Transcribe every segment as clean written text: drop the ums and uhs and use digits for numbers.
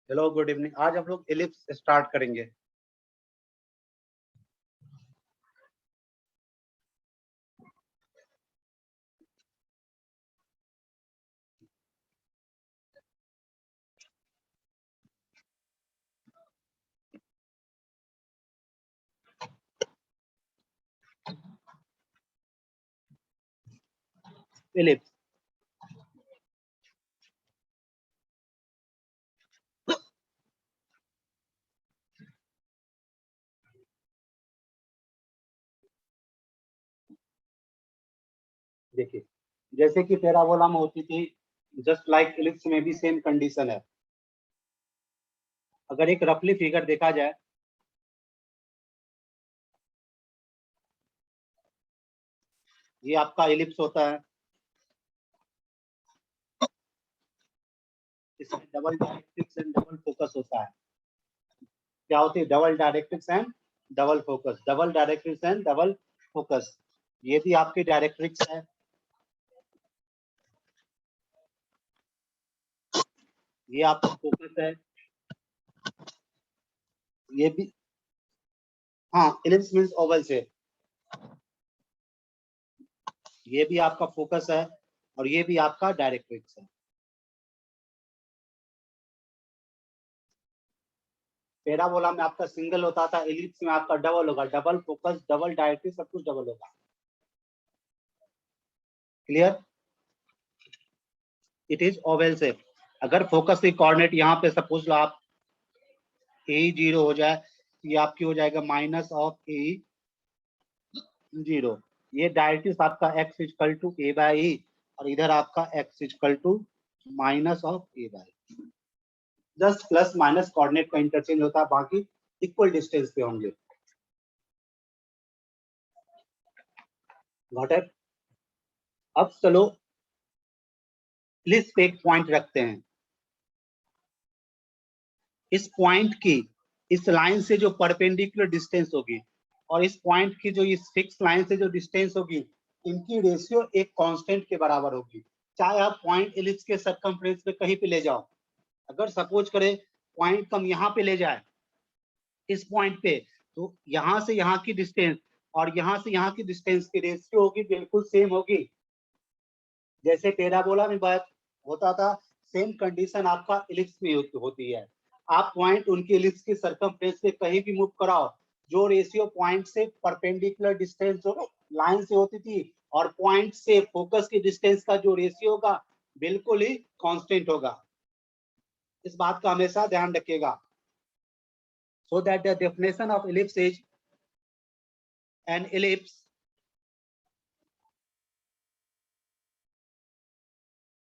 Hello, good evening. आज हम लोग एलिप्स स्टार्ट करेंगे। एलिप्स देखिए, जैसे कि पैराबोला में होती थी, जस्ट लाइक एलिप्स में भी सेम कंडीशन है। अगर एक रफली फिगर देखा जाए, ये आपका एलिप्स होता है। इसमें double directrix and double focus होता है। क्या होती है? Double directrix and double focus. Double directrix and double focus, ये भी आपकी डायरेक्ट्रिक्स है। ये आपका फोकस है। ये भी, हाँ, एलिप्स मींस ओवल शेप। ये भी आपका फोकस है और ये भी आपका डायरेक्ट्रिक्स है। पैराबोला में आपका सिंगल होता था, एलिप्स में आपका डबल होगा। डबल फोकस, डबल डायरेक्ट्रिक्स, सब कुछ डबल होगा। Clear? It is Oval shape. अगर फोकस की कोऑर्डिनेट यहाँ पे सपोज लो आप A0 हो जाए, ये आपकी हो जाएगा माइनस ऑफ A0। ये डायरेक्ट्रिक्स आपका x equal to A by E, और इधर आपका x equal to minus of A by. Just plus minus coordinate का इंटरचेंज होता है, बाकी इक्वल डिस्टेंस पे होंगे। Got it? अब चलो लिस्ट पे एक पॉइंट रखते हैं। इस पॉइंट की इस लाइन से जो परपेंडिकुलर डिस्टेंस होगी और इस पॉइंट की जो इस फिक्स लाइन से जो डिस्टेंस होगी, इनकी रेशियो एक कांस्टेंट के बराबर होगी। चाहे आप पॉइंट एलिप्स के सर्कमफ्रेंस पे कहीं पे ले जाओ, अगर सपोज करें पॉइंट कम यहाँ पे ले जाए, इस पॉइंट पे, तो यहाँ से यहाँ की डिस्टेंस और यहाँ से यहाँ की डिस्टेंस की रेशियो होगी बिल्कुल सेम होगी। जैसे पैराबोला में बात होता था, सेम कंडीशन आपका एलिप्स में होती है। आप पॉइंट उनके एलिप्स के सर्कमफ्रेंस पे कहीं भी मूव कराओ, जो रेशियो पॉइंट से परपेंडिकुलर डिस्टेंस जो लाइन से होती थी और पॉइंट से फोकस की डिस्टेंस का जो रेशियो होगा, बिल्कुल ही कांस्टेंट होगा। इस बात का हमेशा ध्यान रखिएगा। So that the definition of ellipse is an ellipse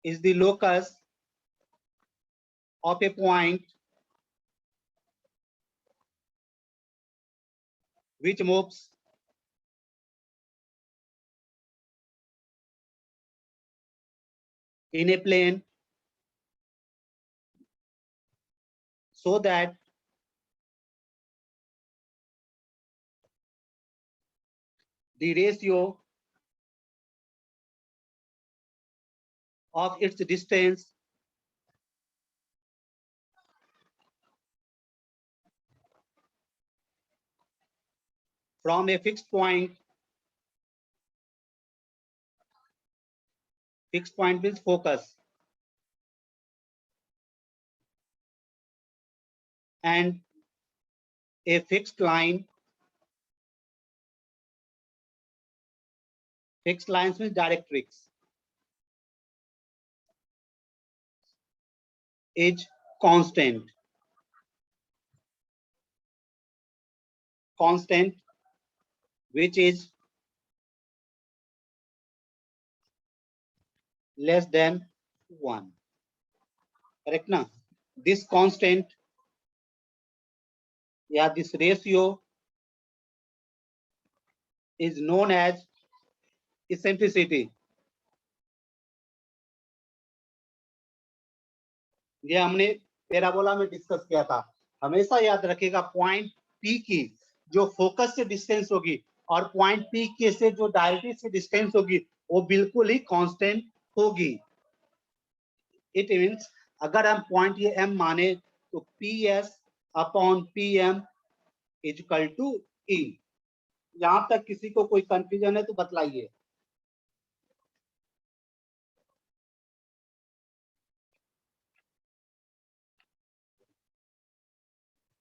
is the locus of a point which moves in a plane so that the ratio of its distance from a fixed point means focus, and a fixed line, fixed lines means directrix, is constant which is less than 1. Correct na? This constant, yeah, this ratio is known as eccentricity. ये हमने parabola में discuss किया था। हमेशा याद रखिएगा, point P की जो फोकस से डिस्टेंस होगी और पॉइंट पी के से जो डायरेक्ट्रिक्स से डिस्टेंस होगी, वो बिल्कुल ही कांस्टेंट होगी। इट मींस अगर हम पॉइंट ये एम माने तो PS upon PM equal to E। यहां तक किसी को कोई कंफ्यूजन है तो बतलाइए।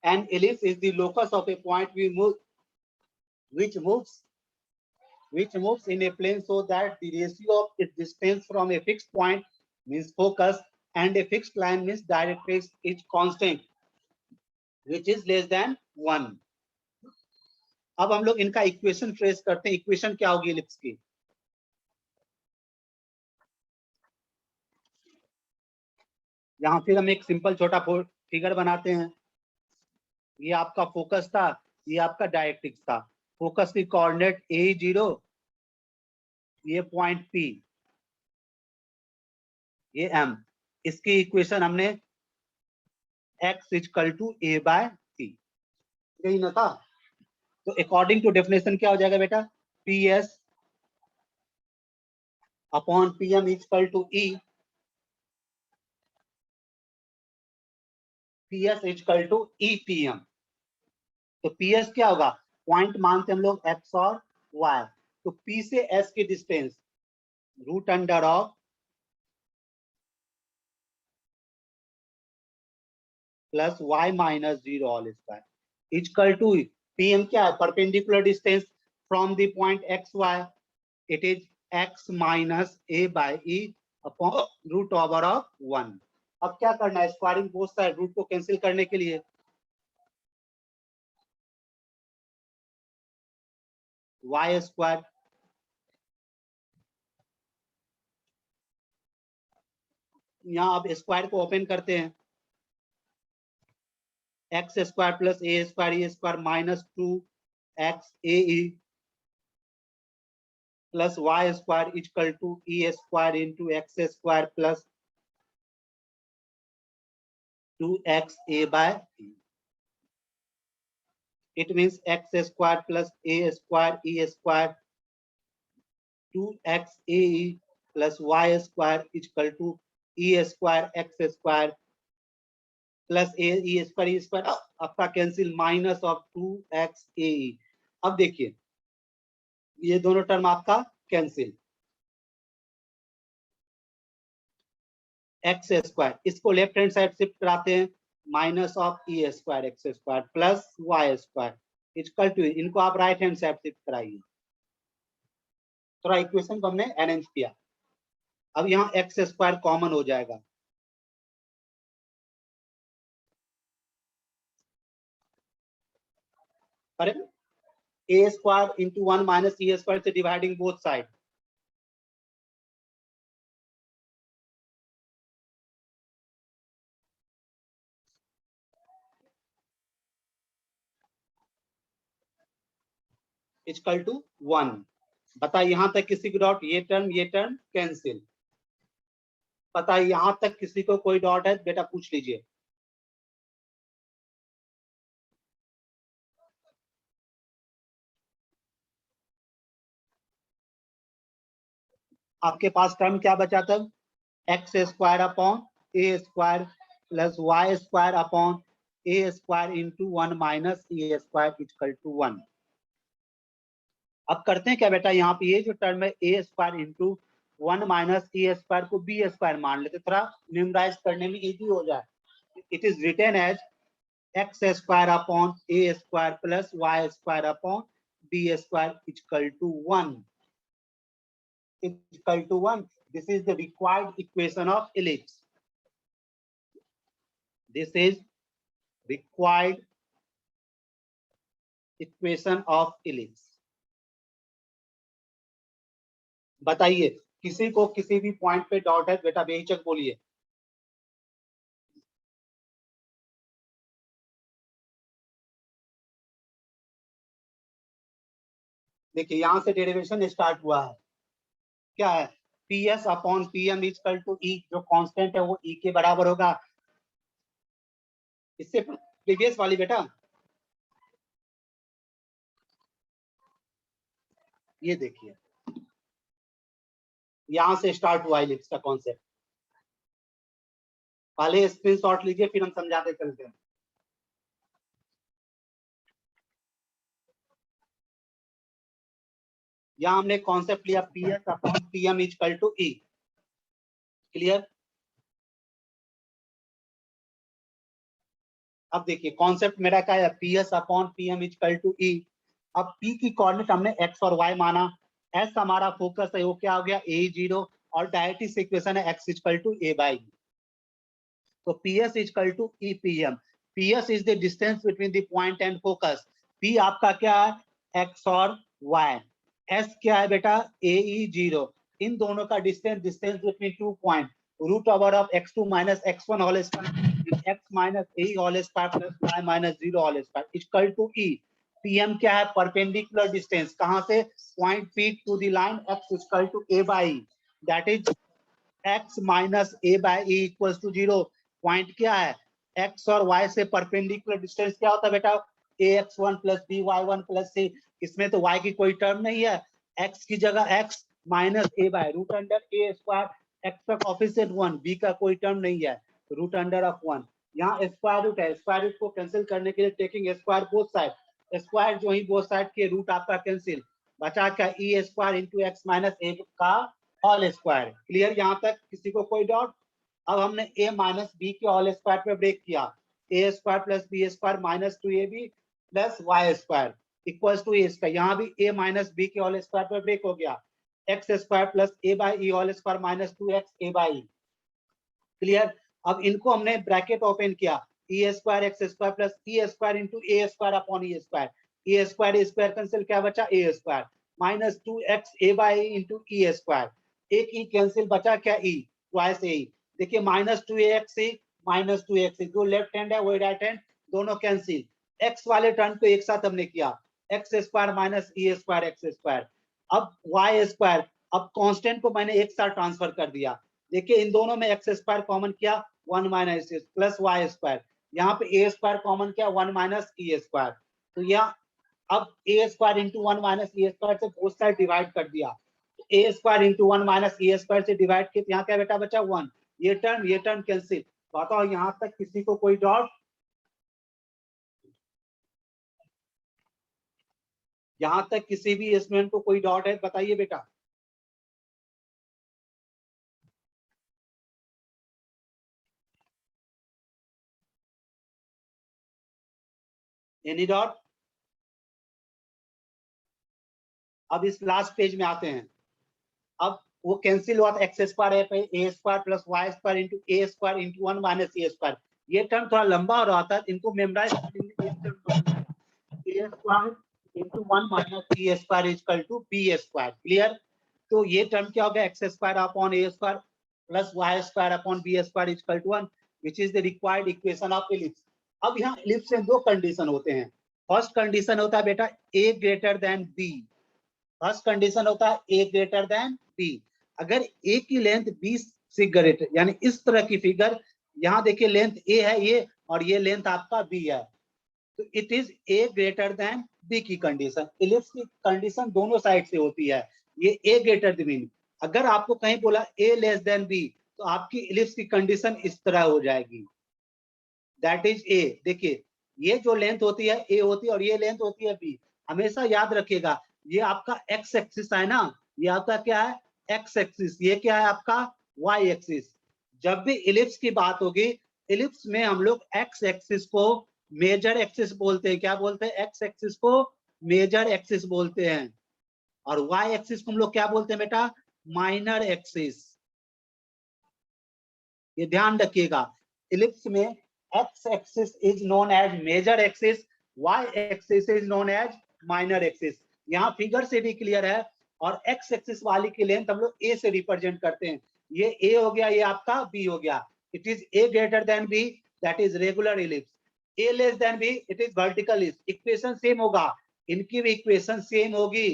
An ellipse is the locus of a point which moves in a plane so that the ratio of its distance from a fixed point means focus and a fixed line means directrix is constant which is less than 1। अब हम लोग इनका equation trace करते हैं। Equation क्या होगी ellipse की? यहां फिर हम एक सिंपल छोटा फिगर बनाते हैं। ये आपका फोकस था, ये आपका डायरेक्ट्रिक्स था। फोकस की कोऑर्डिनेट A0, ये पॉइंट P, ये M। इसकी इक्वेशन हमने x इक्वल टू A/C, यही ना था? तो अकॉर्डिंग टू डेफिनेशन क्या हो जाएगा बेटा? PS upon PM equal to E, PS equal to EPM। तो PS क्या होगा? पॉइंट मानते हम लोग x और y। तो P से S की distance root under of plus y minus 0 whole square equal to PM क्या है? Perpendicular distance from the point XY, it is x minus A/E upon root over of 1। अब क्या करना है? स्क्वायरिंग बोथ साइड, रूट को cancel करने के लिए y स्क्वायर यहाँ अब स्क्वायर को ओपन करते हैं। X square plus A square minus 2xAE plus Y square equal to E square into x square plus 2xA/E। It means x square plus a square E square 2xAE plus y square equal to E square x square plus A square आपका cancel minus of 2xAE। अब देखिए ये दोनों term आपका cancel. X square इसको left hand side shift कराते हैं, minus of E square X square plus Y square equal to, इनको आप राइट हैंड साइड शिफ्ट कराइए। थोड़ा इक्वेशन को हमने अरेंज किया। अब यहाँ एक्स स्क्वायर कॉमन हो जाएगा, अरे A square into 1 minus E square से dividing both side, equal to 1। बताइए यहां तक किसी को डॉट? ये टर्म कैंसिल। पता है यहां तक किसी को कोई डॉट है? बेटा पूछ लीजिए। आपके पास टर्म क्या बचा तब? X square upon A square plus Y square upon A square into 1 minus E square equal to 1। अब करते हैं क्या बेटा? यहाँ पे ये जो टर्म है ए square into 1 minus E square को बी स्क्वायर मान लेते, थोड़ा न्यूमराइज करने में इजी हो जाए। It is written as X square upon A square plus Y square upon B square equal to 1 equal to 1। This is the required equation of ellipse. This is required equation of ellipse। बताइए किसी को किसी भी point पे dot है बेटा बेहिचक बोलिए। देखिए यहां से डेरिवेशन स्टार्ट हुआ है, क्या है? PS upon PM equal to E, जो कांस्टेंट है वो E के बराबर होगा। इससे प्रीवियस वाली बेटा ये देखिए यहां से स्टार्ट हुआ इलिप्स का कॉन्सेप्ट। पहले स्क्रीनशॉट लीजिए फिर हम समझाते चलते हैं। यहाँ हमने कॉन्सेप्ट लिया PS upon PM equal to E। Clear? अब देखिए कॉन्सेप्ट मेरा क्या है, PS upon PM equal to E। अब P की कोऑर्डिनेट हमने x और y माना, S हमारा फोकस है, वो क्या हो गया A0, और डायरेक्ट इक्वेशन है x equal to A by. तो PS equal to E PM। PS is the distance between the point and focus. P आपका क्या है x और y। S क्या है बेटा AE0। इन दोनों का distance between two point, root over of x2 minus x1 whole square x minus AE whole square plus y minus 0 whole square equal to E। PM क्या है परपेंडिकुलर डिस्टेंस, कहां से, point P to the line x equal to A by, that is x minus A by E equals to 0। Point क्या है, x और y से perpendicular distance क्या होता है बेटा, ax1 plus by1 plus c। इसमें तो y की कोई टर्म नहीं है, x की जगह x minus a by root under a square, x का कोएफिशिएंट 1, b का कोई टर्म नहीं है, रूट अंडर ऑफ 1। यहाँ स्क्वायर रूट है, स्क्वायर रूट को कैंसिल करने के लिए taking square both side, square जो ही बोथ साइड के रूट आपका कैंसिल, बचा क्या e square into x minus a का होल स्क्वायर। क्लियर यहाँ तक, किसी को कोई डाउट? अब हमने a माइनस बी के होल स्क्वायर पे ब्रेक किया, a square plus b square minus 2ab plus Y square equals to a square. यहाँ भी a माइनस बी के होल स्क्वायर पे ब्रेक हो गया, x square plus a by E whole square minus 2x a by. Clear? अब इनको हमने bracket open किया, e square X square plus e square into ए स्क्वायर अपॉन e स्क्वायर, ए square cancel, क्या बचा a square minus 2x a by into e square, एक e cancel, बचा क्या e twice a। देखिए माइनस 2ax माइनस 2x, जो left hand है वही right hand, दोनों कैंसिल। x वाले टर्म को एक साथ हमने किया, x square minus e square X square. अब वाई स्क्वायर, अब कांस्टेंट को मैंने एक साथ ट्रांसफर कर दिया, देखिए इन दोनों में एक्स स्क्वायर कॉमन किया 1 माइनस प्लस वाई स्क्वायर, यहाँ पे ए स्क्वायर कॉमन किया 1 माइनस ई स्क्वायर। तो यहाँ अब ए square into 1 minus e square से बोथ साइड डिवाइड कर दिया, ए square into 1 minus e square से डिवाइड किया, यहाँ क्या बेटा बचा 1, ये टर्म कैंसिल। बताओ यहाँ तक किसी को कोई डाउट? यहाँ तक किसी भी स्टूडेंट को कोई डाउट है बताइए बेटा। Any doubt? अब इस लास्ट पेज में आते हैं, अब वो कैंसिल हुआ था एक्स स्क्वायर पे a square plus Y square into A square into 1 minus a square, ये टर्म थोड़ा लंबा हो रहा था, इनको memorise a square into 1 minus a square equal to b square. Clear? तो ये टर्म क्या हो गया, x square upon A square plus Y square upon B square equal to 1, which is the required equation of ellipse. अब यहाँ ellipse में दो condition होते हैं, फर्स्ट कंडीशन होता है बेटा a greater than b, first condition होता है ए ग्रेटर देन बी। अगर ए की लेंथ 20 से ग्रेटर, यानी इस तरह की फिगर, यहाँ देखिए लेंथ ए है ये और ये लेंथ आपका बी है, तो it is a greater than b की कंडीशन। इलिप्स की कंडीशन दोनों साइड से होती है, ये ए ग्रेटर देन बी। अगर आपको कहीं बोला ए लेस देन बी, तो आपकी इलिप्स की कंडीशन इस तरह हो जाएगी, दैट इज ए। देखिए ये जो लेंथ होती है ए होती है और ये लेंथ होती है बी। हमेशा याद रखिएगा, ये आपका एक्स एक्सिस है ना, ये आपका क्या है एक्स एक्सिस, ये क्या है आपका वाई एक्सिस। जब भी इलिप्स की बात होगी, इलिप्स में हम लोग एक्स एक्सिस को मेजर एक्सिस बोलते हैं, क्या बोलते हैं, एक्स एक्सिस को मेजर एक्सिस बोलते हैं, और वाई एक्सिस को हम लोग क्या बोलते हैं बेटा, माइनर एक्सिस। ये ध्यान रखिएगा, इलिप्स में x axis is known as major axis, y axis is known as minor axis. यहाँ फिगर से भी क्लियर है, और एक्स एक्सिस वाली की लेंथ हम लोग ए से रिप्रेजेंट करते हैं, ये ए हो गया, ये आपका बी हो गया। It is a greater than b, that is regular ellipse. A less than b, it is vertical ellipse. Equation same होगा, इनकी भी इक्वेशन सेम होगी।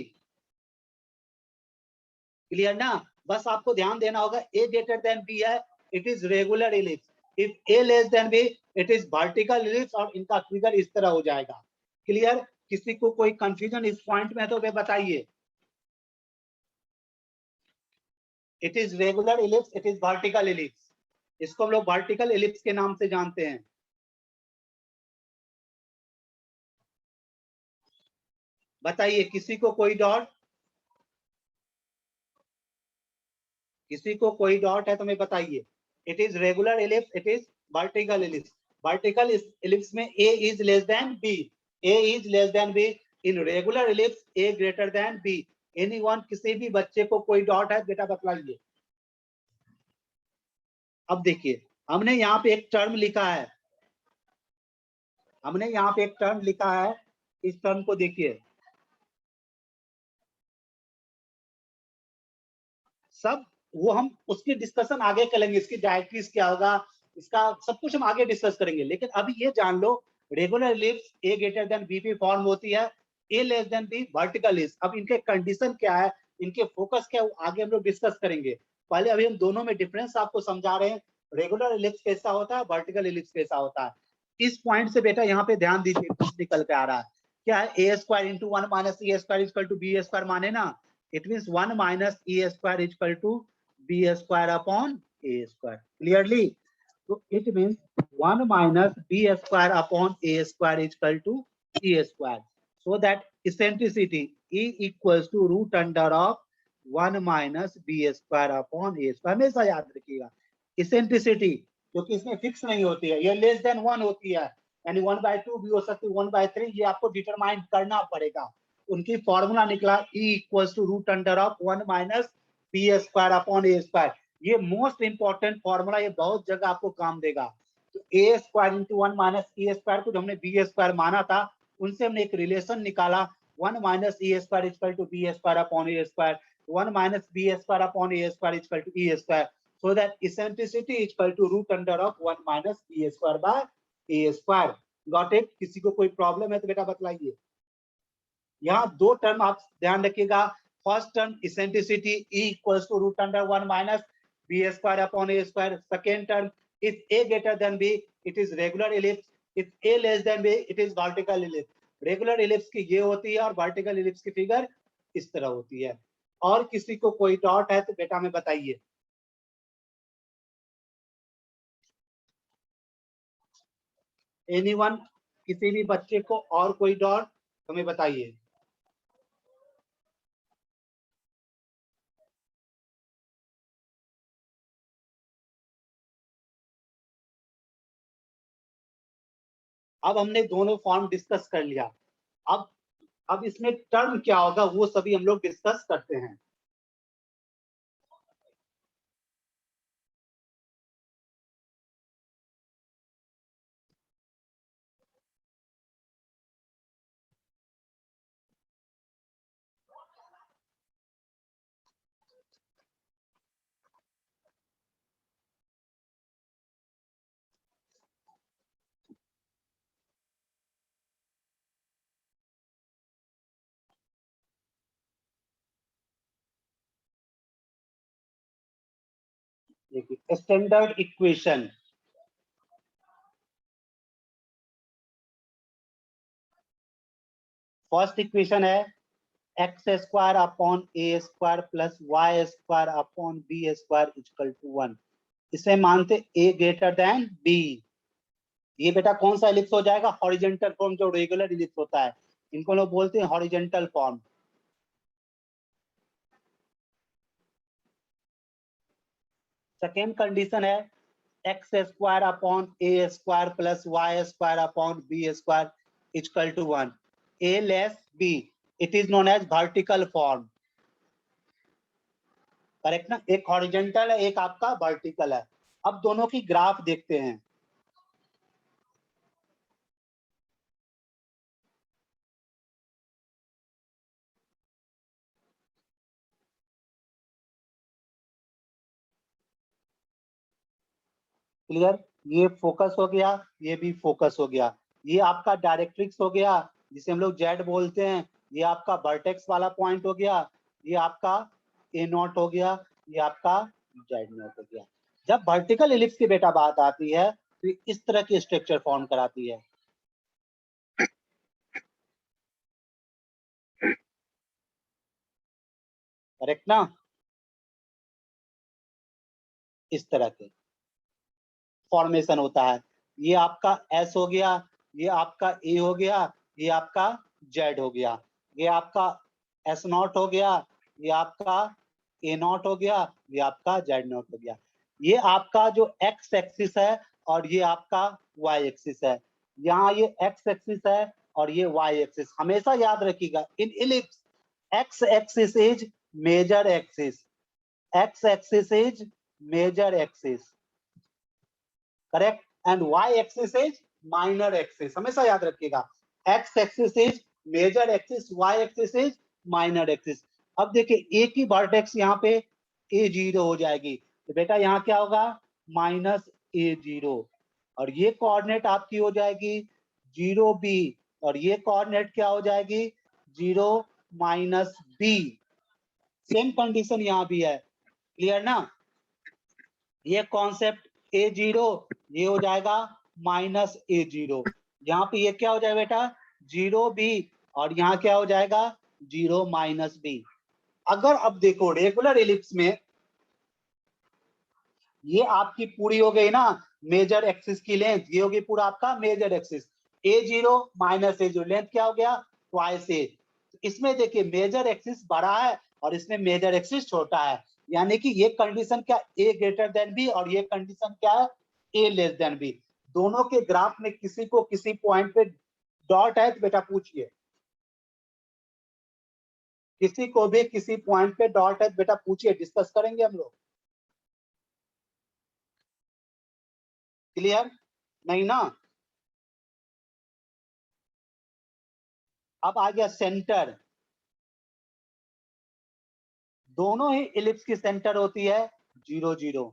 क्लियर ना? बस आपको ध्यान देना होगा, ए ग्रेटर देन बी है, it is regular ellipse, if A less than b it is vertical ellipse, और इनका फिगर इस तरह हो जाएगा। क्लियर? किसी को कोई कंफ्यूजन इस पॉइंट में तो वे बताइए। It is regular ellipse, it is vertical ellipse. इसको हम लोग वर्टिकल एलिप्स के नाम से जानते हैं। बताइए किसी को कोई डॉट, किसी को कोई डॉट है तो मैं बताइए। It is regular ellipse, it is vertical ellipse. Vertical ellipse में a is less than b, a is less than b। In regular ellipse a greater than b। Anyone, किसी भी बच्चे को कोई डॉट है बेटा बतलाइए। अब देखिए हमने यहाँ पे एक टर्म लिखा है, हमने यहाँ पे एक टर्म लिखा है, इस टर्म को देखिए। सब वो हम उसकी डिस्कशन आगे करेंगे, इसकी डायरेक्ट्रीज क्या होगा, इसका सब कुछ हम आगे डिस्कस करेंगे। लेकिन अभी ये जान लो regular ellipse a greater than b पे फॉर्म होती है, a less than b vertical ellipse. अब इनके कंडीशन क्या है, इनके फोकस क्या है, वो आगे हम लोग डिस्कस करेंगे। पहले अभी हम दोनों में डिफरेंस आपको समझा रहे हैं, रेगुलर एलिप्स कैसा होता है, वर्टिकल एलिप्स कैसा होता है। इस पॉइंट से बेटा यहाँ पे ध्यान दीजिए, कुछ निकल के आ रहा है क्या है, ए square into 1 minus a square equal to b square माने ना। It means 1 minus e square is equal to b square upon a square. Clearly? So it means 1 minus b square upon a square is equal to e square. So that eccentricity e equals to root under of 1 minus b square upon a square. हमेशा याद रखिएगा eccentricity क्योंकि इसमें fix नहीं होती है, ये less than 1 होती है, यानी 1/2 भी हो सकती है, 1/3, ये आपको डिटरमाइन करना पड़ेगा। उनकी फॉर्मूला निकला E equals to root under of 1 minus b square upon A square. ये मोस्ट इंपॉर्टेंट फॉर्मूला, ये बहुत जगह आपको काम देगा। तो a square into 1 minus a square को जो हमने बी स्क्वायर माना था, उनसे हमने एक रिलेशन निकाला, 1 minus a square equal to b square upon A square, 1 minus b square upon A square equal to e square. So that eccentricity equal to root under of 1 minus b square by a square. Got it? किसी को कोई problem है तो बेटा बतलाइए। यहाँ दो term आप ध्यान रखिएगा। First term eccentricity E equals to root under 1 minus b square upon A square. Second term if a greater than b it is regular ellipse, if a less than b it is vertical ellipse. Regular ellipse की ये होती है और vertical ellipse की figure इस तरह होती है। और किसी को कोई डॉट है तो बेटा में बताइए। एनीवन, किसी भी बच्चे को और कोई डॉट हमें बताइए। अब हमने दोनों फॉर्म डिस्कस कर लिया। अब इसमें टर्म क्या होगा वो सभी हम लोग डिस्कस करते हैं। देखिए स्टैंडर्ड इक्वेशन, फर्स्ट इक्वेशन है x square upon A square plus Y square upon B square equal to 1। इसे मानते ए ग्रेटर देन बी। ये बेटा कौन सा एलिप्स हो जाएगा, हॉरिजॉन्टल फॉर्म, जो रेगुलर एलिप्स होता है इनको लोग बोलते हैं हॉरिजॉन्टल फॉर्म। सेकेंड कंडीशन है x square upon A square plus Y square upon B square equal to 1। A less b, it is known as vertical form. Correct ना? एक हॉरिजॉन्टल है, एक आपका वर्टिकल है। अब दोनों की ग्राफ देखते हैं। क्लियर? ये फोकस हो गया, ये भी फोकस हो गया। ये आपका डायरेक्ट्रिक्स हो गया जिसे हम लोग जेड बोलते हैं। ये आपका वर्टेक्स वाला पॉइंट हो गया। ये आपका ए नॉट हो गया। ये आपका जेड नॉट हो गया। जब वर्टिकल एलिप्स की बेटा बात आती है तो इस तरह की स्ट्रक्चर फॉर्म कराती है। करेक्ट ना? इस तरह के। फॉर्मेशन होता है। ये आपका एस हो गया, ये आपका ए हो गया, ये आपका जेड हो गया, ये आपका एस नॉट हो गया, ये आपका ए नॉट हो गया, ये आपका जेड नॉट हो गया। ये आपका जो एक्स एक्सिस है और ये आपका वाई एक्सिस है। यहाँ ये एक्स एक्सिस है और ये वाई एक्सिस। हमेशा याद रखिएगा in ellipse x axis is major axis, x axis is major axis, correct, and y axis is minor axis. हमेशा याद रखिएगा x axis is major axis, y axis is minor axis. अब देखिए ए की vertex यहाँ पे A0 हो जाएगी, तो बेटा यहाँ क्या होगा -A0, और ये कोऑर्डिनेट आपकी हो जाएगी 0B, और ये कोऑर्डिनेट क्या हो जाएगी 0 -B। सेम कंडीशन यहाँ भी है, क्लियर ना। ये कॉन्सेप्ट A0 ये हो जाएगा -A0, यहाँ पे ये क्या हो जाएगा बेटा 0B, और यहाँ क्या हो जाएगा 0 -B। अगर अब देखो रेगुलर एलिप्स में ये आपकी पूरी हो गई ना मेजर एक्सिस की लेंथ, ये होगी पूरा आपका major axis. A0 -A0 length क्या हो गया ट्वाइस ए। इसमें देखिए मेजर एक्सिस बड़ा है और इसमें मेजर एक्सिस छोटा है, यानी कि ये कंडीशन क्या A ग्रेटर देन B और ये कंडीशन क्या है A लेस देन B। दोनों के ग्राफ में किसी को किसी पॉइंट पे डॉट है तो बेटा पूछिए, किसी को भी किसी पॉइंट पे डॉट है तो बेटा पूछिए, डिस्कस करेंगे हम लोग। क्लियर नहीं ना। अब आ गया सेंटर, दोनों ही इलिप्स की सेंटर होती है 0 0।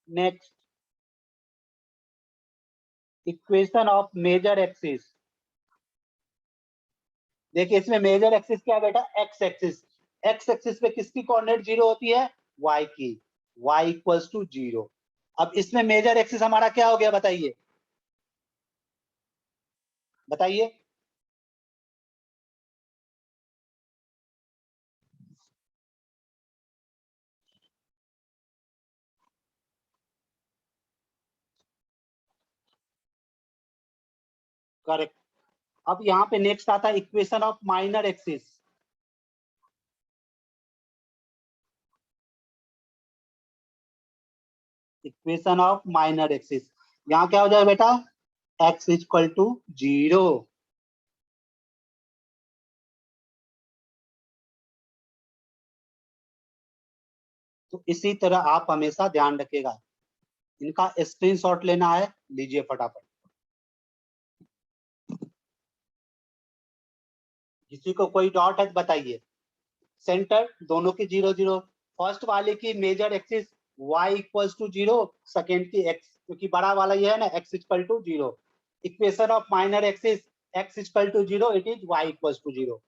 Next equation of major axis. देखिए इसमें मेजर एक्सिस क्या है बेटा एक्स एक्सिस, एक्स एक्सिस पे किसकी कोऑर्डिनेट 0 होती है वाई की, वाई इक्वल्स टू 0। अब इसमें मेजर एक्सिस हमारा क्या हो गया बताइए, बताइए। करेक्ट। अब यहाँ पे नेक्स्ट आता है equation of minor axis. Equation of minor axis, यहाँ क्या हो जाएगा बेटा एक्स इक्वल टू 0। तो इसी तरह आप हमेशा ध्यान रखिएगा, इनका स्क्रीनशॉट लेना है, लीजिए फटाफट। किसी को कोई डाउट है तो बताइए। सेंटर दोनों की 0 0, फर्स्ट वाले की major axis y equals to 0, second की x, क्योंकि बड़ा वाला ये है ना x equal to 0। Equation of minor axis x equal to 0, it is y equals to 0।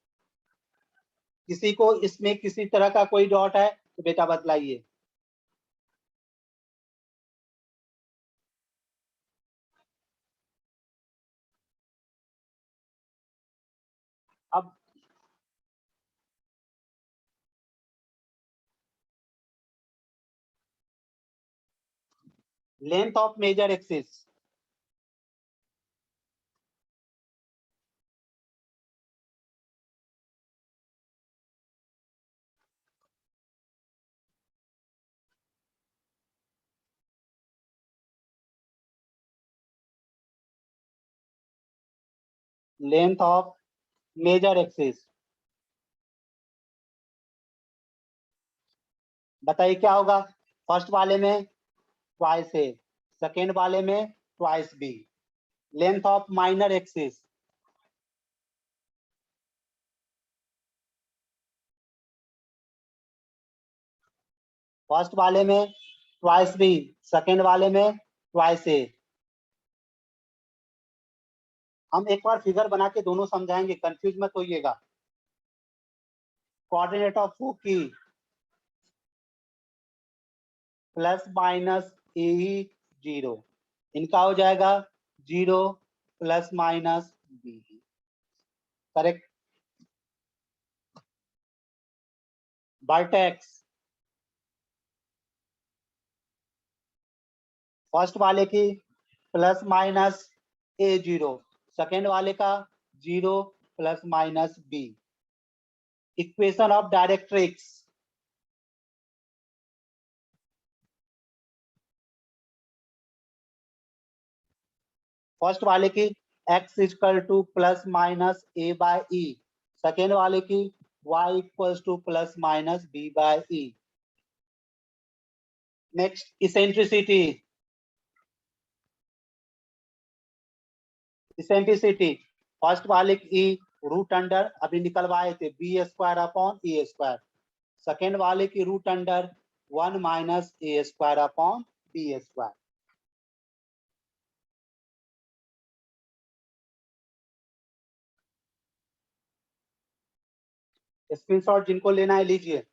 किसी को इसमें किसी तरह का कोई डाउट है तो बेटा बतलाइए। अब length of major axis, length of major axis बताइए क्या होगा। फर्स्ट वाले में ट्वाइस ए, सेकेंड वाले में twice b. Length of minor axis first वाले में ट्वाइस बी, सेकेंड वाले में ट्वाइस ए। हम एक बार फिगर बना के दोनों समझाएंगे, कंफ्यूज मत होइएगा। कोऑर्डिनेट ऑफ ओ की प्लस माइनस ए ही 0, इनका हो जाएगा 0 plus minus b, correct. Vertex first वाले की प्लस माइनस A0, सेकेंड वाले का 0 plus minus B। Equation of directrix first वाले की x equal to plus minus A by E, second वाले की y equal to plus minus B by E। Next eccentricity, eccentricity first वाले की root under अभी निकलवाए थे बी स्क्वायर अपॉन ए square, second वाले की root under 1 minus a square upon B square. Screenshot जिनको लेना है लीजिए।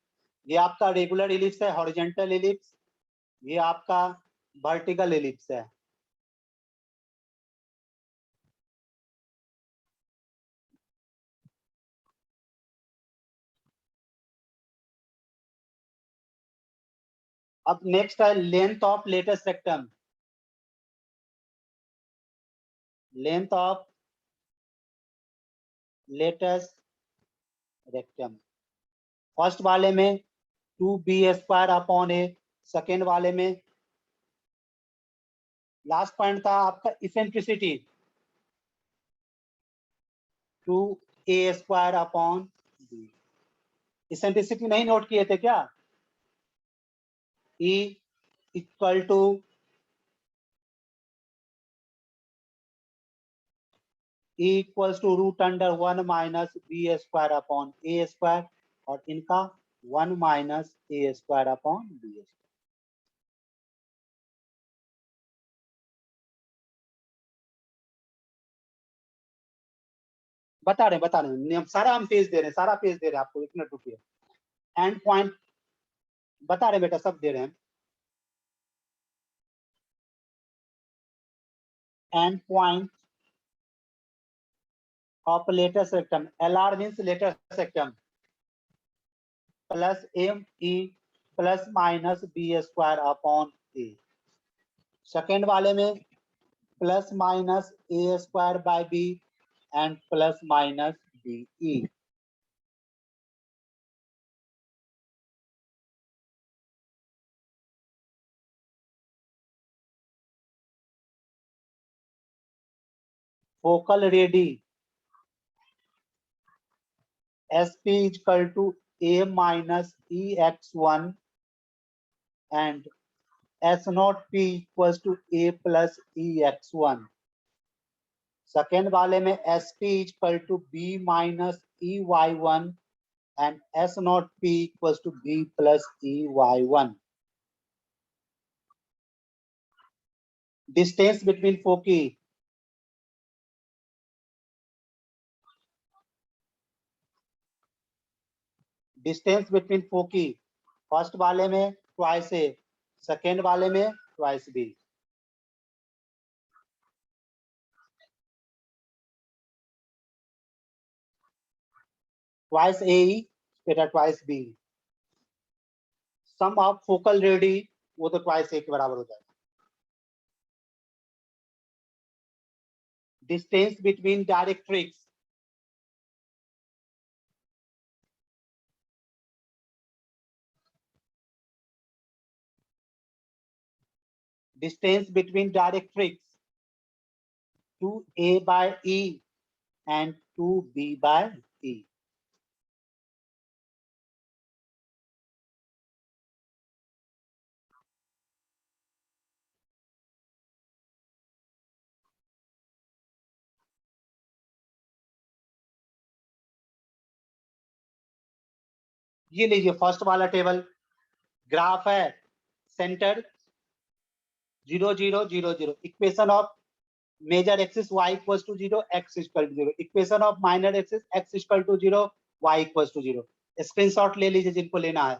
ये आपका रेगुलर इलिप्स है, हॉरिजॉन्टल इलिप्स, ये आपका वर्टिकल इलिप्स है। अब नेक्स्ट है length of latus rectum, length of latus rectum first वाले में 2b square upon a, second वाले में लास्ट पॉइंट था आपका eccentricity 2a square upon b। Eccentricity नहीं नोट किए थे क्या? E equal to E equals to root under 1 minus b square upon A square, और इनका 1 minus a square upon B square. बता रहे हैं सारा हम पेज दे रहे हैं, सारा पेज दे रहे हैं आपको, एक मिनट रुकिए। एंड पॉइंट बता रहे बेटा, सब दे रहे हैं। End point of latus rectum, LR means latus rectum, plus ME plus minus b square upon a. Second वाले में plus minus a square by b and plus minus b e. Focal radii SP is equal to A minus EX1 and S naught P equals to A plus EX1। Second वाले में SP is equal to B minus EY1 and S naught P equals to B plus EY1। Distance between foci, distance between foci first वाले में twice ए, second वाले में twice B. Twice a बेटा twice b, sum of focal radii वो तो twice a के बराबर हो जाएगा। Distance between directrix, distance between directrix 2A by E and 2B by E। ये लीजिए फर्स्ट वाला टेबल, ग्राफ है center 0 0 0 0, equation of major axis y equals to 0, x equal to 0, equation of minor axis x equal to 0, y equals to 0। Screenshot ले लीजिए जिनको लेना है।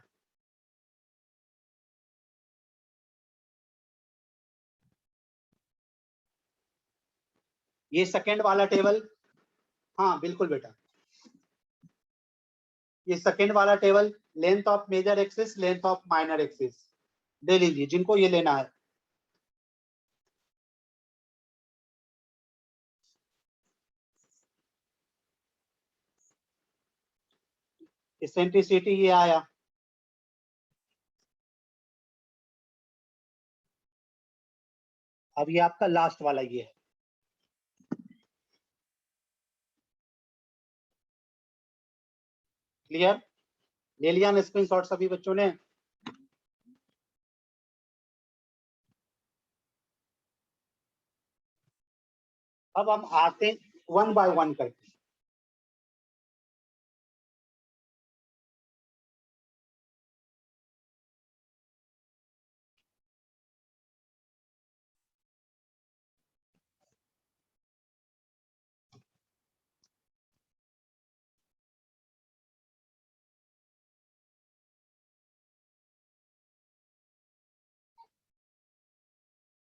ये सेकेंड वाला टेबल, हाँ बिल्कुल बेटा, ये सेकेंड वाला table, length of major axis, length of minor axis, दे लीजिए जिनको ये लेना है। इसेंट्रिसिटी ये आया, अब ये आपका लास्ट वाला ये है। क्लियर? ले लिया ना स्क्रीनशॉट सभी बच्चों ने? अब हम आते वन बाय वन करके।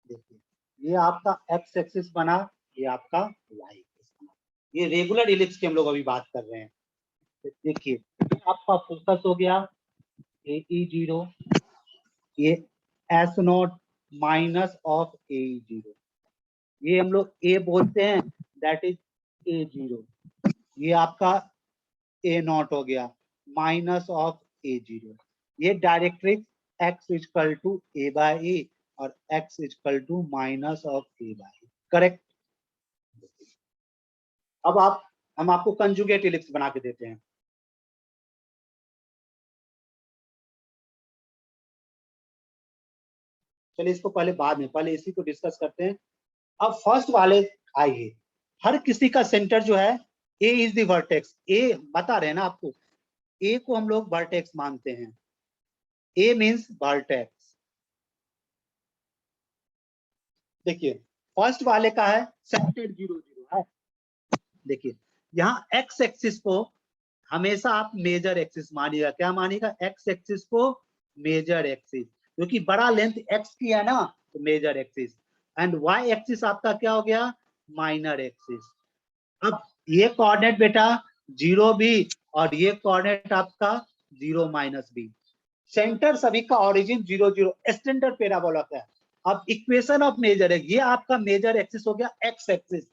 देखिए ये आपका एक्स एक्सिस बना, ये आपका वाई एक्सिस बना। ये रेगुलर इलिप्स की हम लोग अभी बात कर रहे हैं। देखिए आपका फोकस हो गया ए ई जीरो, ये S not minus of a zero, ये हम लोग ए बोलते हैं, दैट इज ए जीरो। ये आपका ए नॉट हो गया माइनस ऑफ ए जीरो। ये directrix x equal to a by a और x equal to minus of a by a, correct? अब आप हम आपको कंजुगेट इलिप्स बना के देते हैं। चलिए इसको पहले बाद में, पहले इसी को डिस्कस करते हैं। अब फर्स्ट वाले आइए, हर किसी का सेंटर जो है ए इज द वर्टेक्स, ए बता रहे हैं ना आपको, ए को हम लोग वर्टेक्स मानते हैं, ए मींस वर्टेक्स। देखिए फर्स्ट वाले का है सेंटर 0 0 है। देखिए यहाँ एक्स एक्सिस को हमेशा आप मेजर एक्सिस मानिएगा, क्या मानिएगा? एक्स एक्सिस को मेजर एक्सिस, क्योंकि बड़ा लेंथ एक्स की है ना, तो major axis. And y axis आपका क्या हो गया? Minor axis. अब ये कोऑर्डिनेट बेटा 0 भी और ये कोऑर्डिनेट आपका 0 माइनस बी। सेंटर सभी का ओरिजिन 0 0, स्टैंडर्ड पैराबोला का है। अब इक्वेशन ऑफ मेजर है, ये आपका मेजर एक्सिस हो गया एक्स एक्सिस।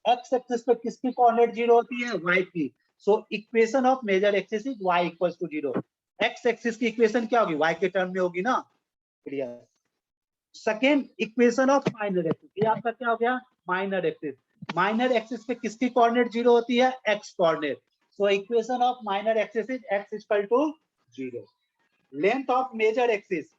एक्स एक्सिस पे किसकी कोऑर्डिनेट 0 होती है? वाई की। So equation of major axis is y equals to 0। X axis की इक्वेशन क्या होगी? y के टर्म में होगी ना। Clear? Second equation of minor axis, ये आपका क्या हो गया? Minor axis. माइनर एक्सिस पे किसकी कोऑर्डिनेट 0 होती है? x coordinate. So equation of minor axis is x equal to 0। Length of major axis,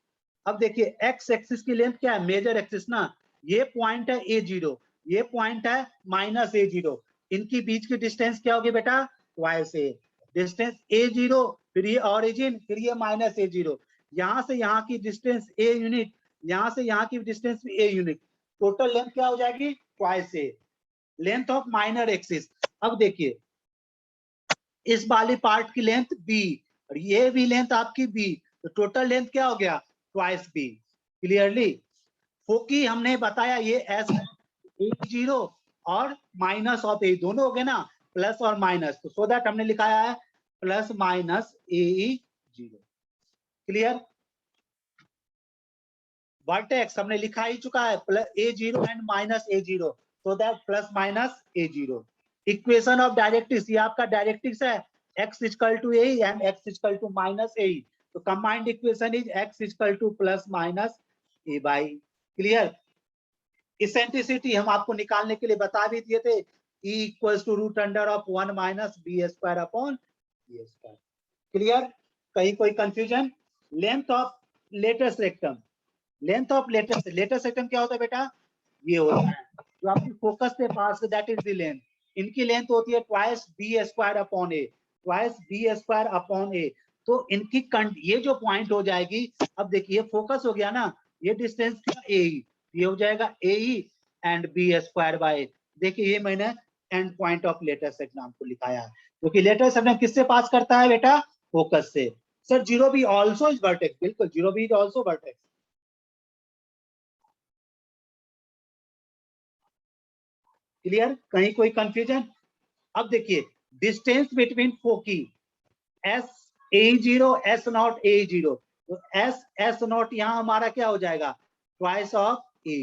अब देखिए एक्स एक्सिस की लेंथ क्या है? मेजर एक्सिस ना, ये पॉइंट है ए जीरो, ये पॉइंट है माइनस ए जीरो, इनकी बीच की डिस्टेंस क्या होगी बेटा? ट्वाइस ए। डिस्टेंस ए जीरो, फिर ये ऑरिजिन, फिर ये माइनस ए जीरो, यहां से यहाँ की डिस्टेंस ए यूनिट, यहां से यहाँ की डिस्टेंस भी ए यूनिट, टोटल लेंथ क्या हो जाएगी? Twice A. Length of minor axis, अब देखिए इस वाली पार्ट की लेंथ बी और ये भी लेंथ आपकी बी, तो टोटल लेंथ क्या हो गया? Twice B. क्लियरली? फोकी हमने बताया ये एस ए जीरो और माइनस ऑफ ए, दोनों हो गए ना, प्लस और माइनस, तो सो दैट हमने लिखाया है plus minus a zero. Clear? Vertex हमने लिखा ही चुका है, plus a zero and minus a zero, so that plus minus a zero. Equation of directrix, ये आपका डायरेक्ट्रिक्स है, x equal to a and x equal to minus a, तो combined equation is x equal to plus minus a by. Clear? Eccentricity हम आपको निकालने के लिए बता भी दिए थे, E equals to root under of 1 minus b square upon A square. Clear? कहीं कोई confusion? Length of latus rectum, length of latus rectum क्या होता है बेटा? ये होता है जो आपकी फोकस से पास, दैट इज द लेंथ। इनकी लेंथ होती है ट्वाइस बी स्क्वायर अपॉन ए, ट्वाइस बी स्क्वायर अपॉन ए। तो इनकी ये जो पॉइंट हो जाएगी, अब देखिए फोकस हो गया ना, ये डिस्टेंस क्या? ए, ये हो जाएगा a and b square by. देखिए ये मैंने end point of latus rectum आपको लिखाया है, क्योंकि लेटेस्ट सेक्टम किससे पास करता है बेटा? फोकस से। Sir zero b also is vertex, बिल्कुल zero b is also vertex. Clear? कहीं कोई कंफ्यूजन? अब देखिए distance between foci S A0 S naught A0, तो S नॉट यहाँ हमारा क्या हो जाएगा, ट्वाइस ऑफ A।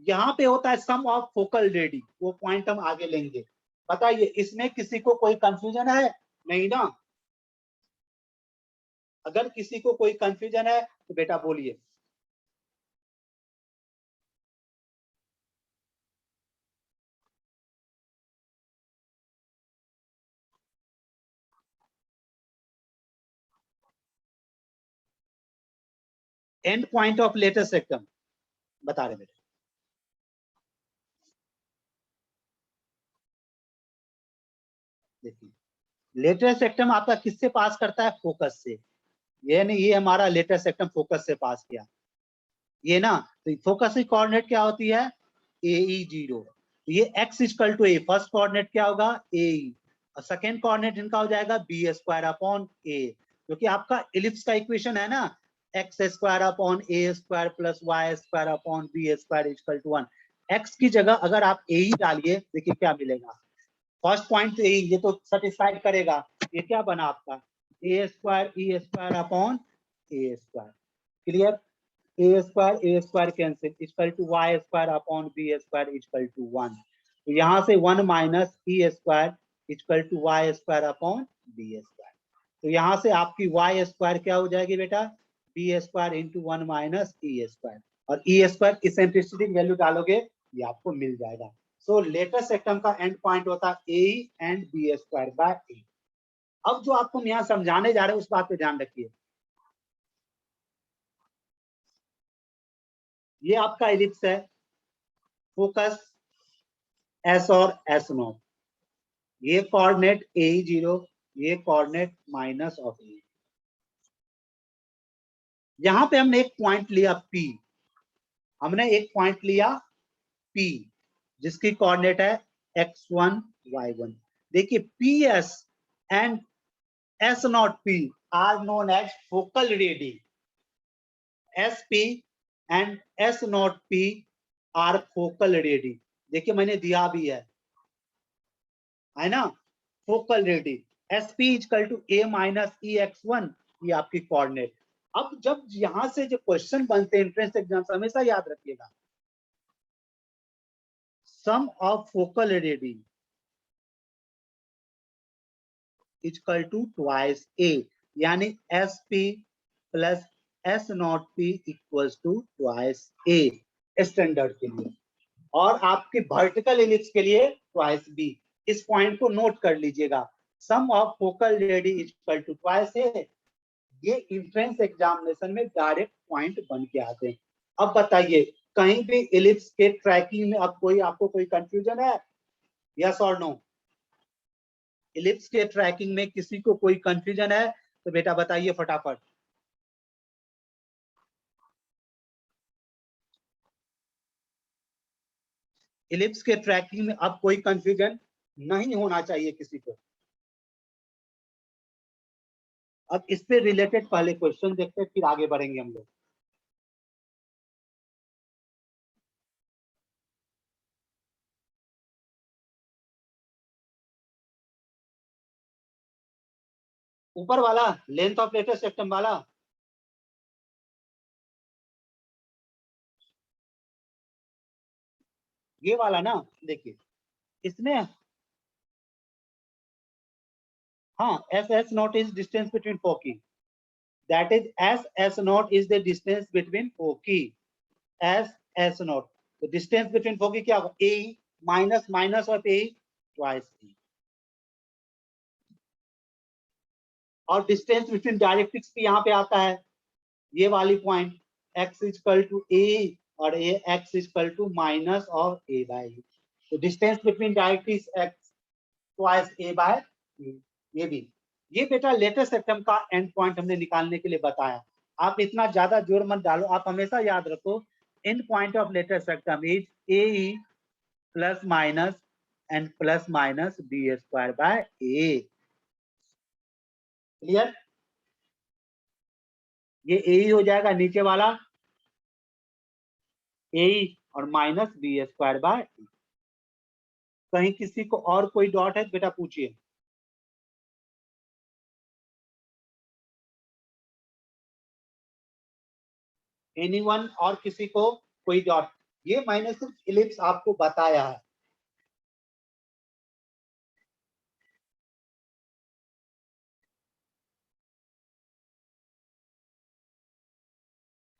यहाँ पे होता है सम ऑफ फोकल रेडी, वो पॉइंट हम आगे लेंगे। बताइए इसमें किसी को कोई कंफ्यूजन है? नहीं ना? अगर किसी को कोई कंफ्यूजन है तो बेटा बोलिए। एंड पॉइंट ऑफ लेटेस्ट सेक्टम बता रहे बेटा। देखिए लेटेस्ट सेक्टम आपका किससे पास करता है, फोकस से। ये नहीं, ये हमारा लेटेस्ट सेक्टम फोकस से पास किया, ये ना। तो फोकस की कोऑर्डिनेट क्या होती है, AE0। ये x equal to a, first coordinate क्या होगा, AE, और सेकंड कोऑर्डिनेट इनका हो जाएगा b स्क्वायर अपॉन a, क्योंकि आपका इलिप्स का इक्वेशन है ना, x square upon a square plus y square upon b square equal to 1। x की जगह अगर आप AE डालिए, देखिए क्या मिलेगा, फर्स्ट पॉइंट AE, ये तो सेटिस्फाइड करेगा। ये क्या बना आपका, a square e square upon a square. Clear? A square cancel, equal to y square upon B square equal to 1। तो यहाँ से 1 minus e square equal to y square upon B square. तो यहाँ से आपकी वाई स्क्वायर क्या हो जाएगी बेटा, B square into 1 minus e square, और ई स्क्वायर इसेंट्रिसिटी की वैल्यू डालोगे ये आपको मिल जाएगा। सो लेटेस्ट सेक्टम का एंड पॉइंट होता है a and b square by a. अब जो आपको यहाँ समझाने जा रहे हैं उस बात पे ध्यान रखिए। ये आपका इलिप्स है, फोकस एस और एस नॉट, ये कोऑर्डिनेट A0, ये कोऑर्डिनेट माइनस ऑफ ए। यहां पे हमने एक पॉइंट लिया P, हमने एक पॉइंट लिया P जिसकी कोऑर्डिनेट है x1 y1। देखिए PS and S not P are known as focal radii, SP and S not P are focal radii. देखिए मैंने दिया भी है ना, focal radii. SP equal to A minus EX1, ये आपकी कोऑर्डिनेट। अब जब यहां से जो क्वेश्चन बनते हैं एंट्रेंस एग्जाम से, हमेशा याद रखिएगा, sum of focal radii equal to twice A, यानी SP plus S not P equals to twice A standard के लिए, और आपके वर्टिकल इलिप्स के लिए ट्वाइस B। इस पॉइंट को नोट कर लीजिएगा, sum of focal radii equal to twice A। ये एंट्रेंस एग्जामिनेशन में डायरेक्ट पॉइंट बन के आते हैं। अब बताइए कहीं भी इलिप्स के ट्रैकिंग में अब कोई आपको कोई कंफ्यूजन है, यस और नो? इलिप्स के ट्रैकिंग में किसी को कोई कंफ्यूजन है तो बेटा बताइए फटाफट। इलिप्स के ट्रैकिंग में अब कोई कंफ्यूजन नहीं होना चाहिए किसी को। अब इस पे रिलेटेड पहले क्वेश्चन देखते हैं, फिर आगे बढ़ेंगे हम लोग। ऊपर वाला लेंथ ऑफ लेटेस्ट सेक्टम वाला, ये वाला ना, देखिए इसमें, हाँ S S naught is distance between foci, that is S naught is the distance between foci, S naught. तो डिस्टेंस बिटवीन फोकी क्या होगा, a minus minus of a twice a, और डिस्टेंस बिटवीन डायरेक्ट्रिक्स भी यहाँ पे आता है, ये वाली point x equal to a और a x equal to minus of a by, तो distance between directrix x twice a by, ये भी। ये बेटा लेटेस्ट सेक्टम का एंड पॉइंट हमने निकालने के लिए बताया। आप इतना ज्यादा जोर मत डालो, आप हमेशा याद रखो end point of latus rectum is a plus minus and plus minus b square by a. Clear? ये ए हो जाएगा नीचे वाला, ए और माइनस बी स्क्वायर बाय। कहीं किसी को और कोई डॉट है बेटा पूछिए। एनीवन और किसी को कोई डॉट? ये मैंने सिर्फ इलिप्स आपको बताया है।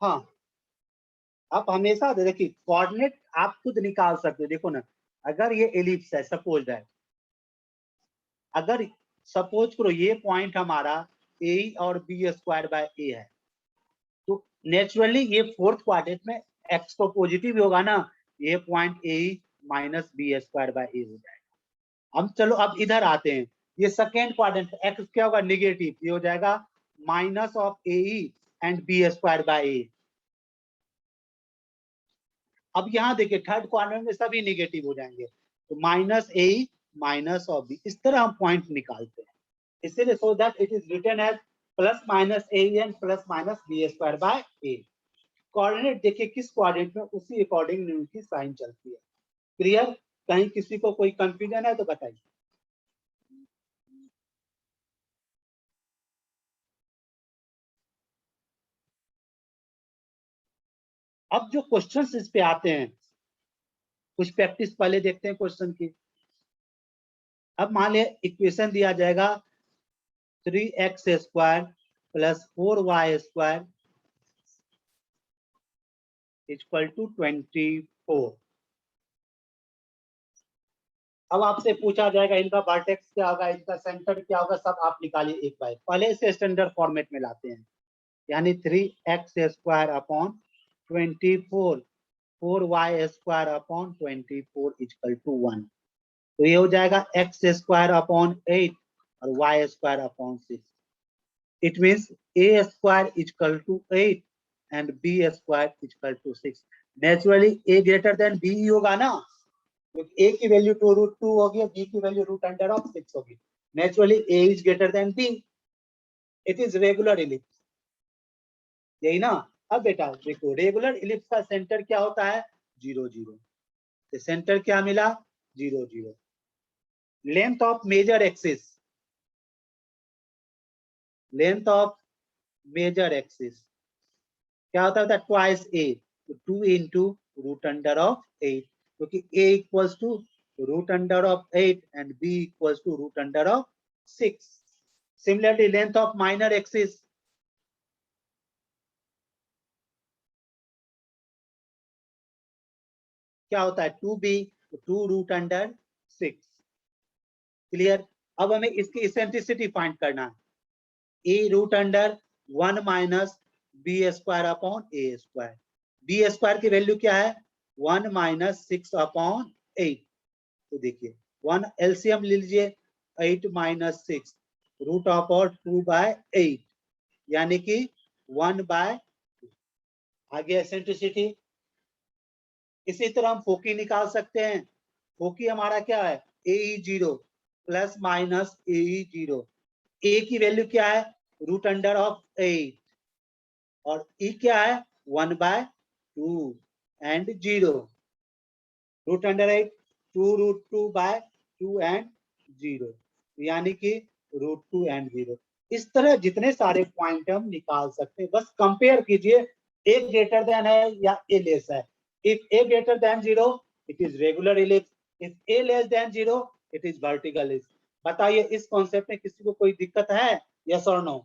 हाँ, आप हमेशा देखिए कोऑर्डिनेट आप खुद निकाल सकते हो। देखो ना, अगर ये एलिप्स है, सपोज दैट, अगर सपोज करो ये पॉइंट हमारा ए और बी स्क्वायर बाय ए है, तो नेचुरली ये फोर्थ क्वाड्रेंट में एक्स तो पॉजिटिव होगा ना, ये point a minus b square by a हो जाएगा। हम चलो अब इधर आते हैं, ये सेकेंड क्वाड्रेंट एक्स क्या होगा, निगेटिव, ये हो जाएगा minus of a and b square by a. अब यहाँ देखिए थर्ड क्वाड्रेंट में सभी निगेटिव हो जाएंगे, तो minus a minus of b, इस तरह हम पॉइंट निकालते हैं। इसीलिए so that it is written as plus minus a and plus minus b square by a. Coordinate देखिए किस कोऑर्डिनेट में उसी अकॉर्डिंग उनकी साइन चलती है। क्लियर? कहीं किसी को कोई कंफ्यूजन है तो बताइए। अब जो क्वेश्चंस इस पे आते हैं, कुछ प्रैक्टिस पहले देखते हैं क्वेश्चन की। अब मान लिया इक्वेशन दिया जाएगा 3x square plus 4y square equal to 24। अब आपसे पूछा जाएगा इनका वर्टेक्स क्या होगा, इनका सेंटर क्या होगा, सब आप निकालिए एक बार। पहले इसे स्टैंडर्ड फॉर्मेट में लाते हैं, यानी 3x square upon 24 4y square upon 24 equal to 1। तो ये हो जाएगा x स्क्वायर अपॉन 8 और y square upon 6। It means a square equal to 8 and b square equal to 6। Naturally a greater than b ही होगा ना, a की value 2√2 होगी, b की वैल्यू रूट अंडर ऑफ 6 होगी। Naturally a is greater than b, it is regular ellipse, यही ना। अब बेटा देखो रेगुलर इलिप्स का सेंटर क्या होता है, 0 0। तो सेंटर क्या मिला, 0 0। Length of major axis, length of major axis क्या होता है, ट्वाइस ए, तो 2 इंटू रूट अंडर ऑफ 8, क्योंकि a equals to root under of 8 and b equals to root under of 6। Similarly length of minor axis, क्या होता है, 2b, 2 root under 6। Clear? अब हमें इसकी इसेंट्रिसिटी फाइंड करना है, a root under 1 minus b square upon A square. B square की value क्या है, 1 माइनस 6 अपॉन 8। तो देखिए 1 एलसीएम ले लीजिए, 8 माइनस 6 रूट ऑफ और 2 बाय 8, यानी कि 1 बाय। आगे एसेंट्रिसिटी, इसी तरह हम फोकी निकाल सकते हैं। फोकी हमारा क्या है, ए 0 प्लस माइनस ए 0। ए की वैल्यू क्या है, रूट अंडर ऑफ 8 और ई क्या है, 1 by 2 and 0। Root under 8, 2 root 2 by 2 and 0, यानी कि रूट 2 एंड 0। इस तरह जितने सारे पॉइंट हम निकाल सकते हैं, बस कंपेयर कीजिए ए ग्रेटर देन है या ए लेस है। If A greater then 0 it is regular ellipse, if A less then 0 it is vertical ellipse. बताइए इस कॉन्सेप्ट में किसी को कोई दिक्कत है, यस और नो?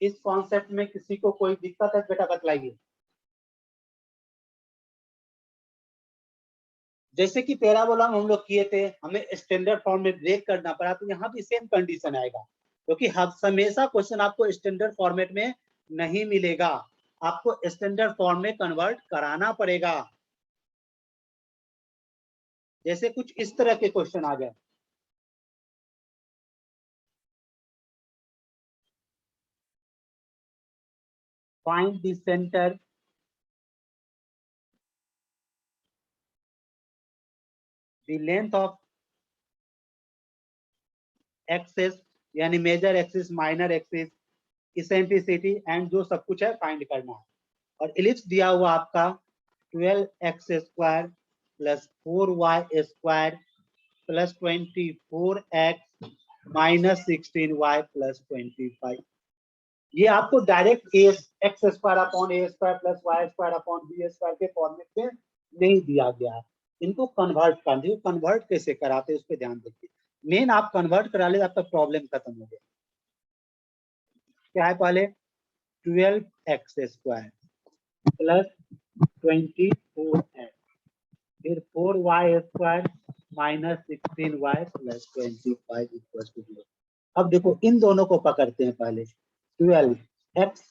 इस कॉन्सेप्ट में किसी को कोई दिक्कत है बेटा बतलाइए। जैसे कि पैराबोला हम लोग किए थे, हमें स्टैंडर्ड फॉर्म में ब्रेक करना पड़ा, तो यहाँ भी सेम कंडीशन आएगा, क्योंकि हमेशा क्वेश्चन आपको स्टैंडर्ड फॉर्मेट में नहीं मिलेगा, आपको स्टैंडर्ड फॉर्म में कन्वर्ट कराना पड़ेगा। जैसे कुछ इस तरह के क्वेश्चन आ गए, find the centre the length of axis, यानी major axis minor axis, eccentricity and जो सब कुछ है फाइंड करना है। और इलिप्स दिया हुआ आपका 12x square plus 4y square plus 24x minus 16y plus 25। ये आपको डायरेक्ट एक्स स्क्वायर अपॉन ए square plus Y square upon B square के फॉर्मेट में नहीं दिया गया है। इनको कन्वर्ट कर दिए, कन्वर्ट कैसे कराते हैं उस पर ध्यान दीजिए। मेन आप कन्वर्ट करा ले, आपका प्रॉब्लम खत्म हो गया। क्या है पहले 12x स्क्वायर प्लस 24x, फिर 4y square minus 16y plus 25 equal to 0। अब देखो इन दोनों को पकड़ते हैं पहले 12x,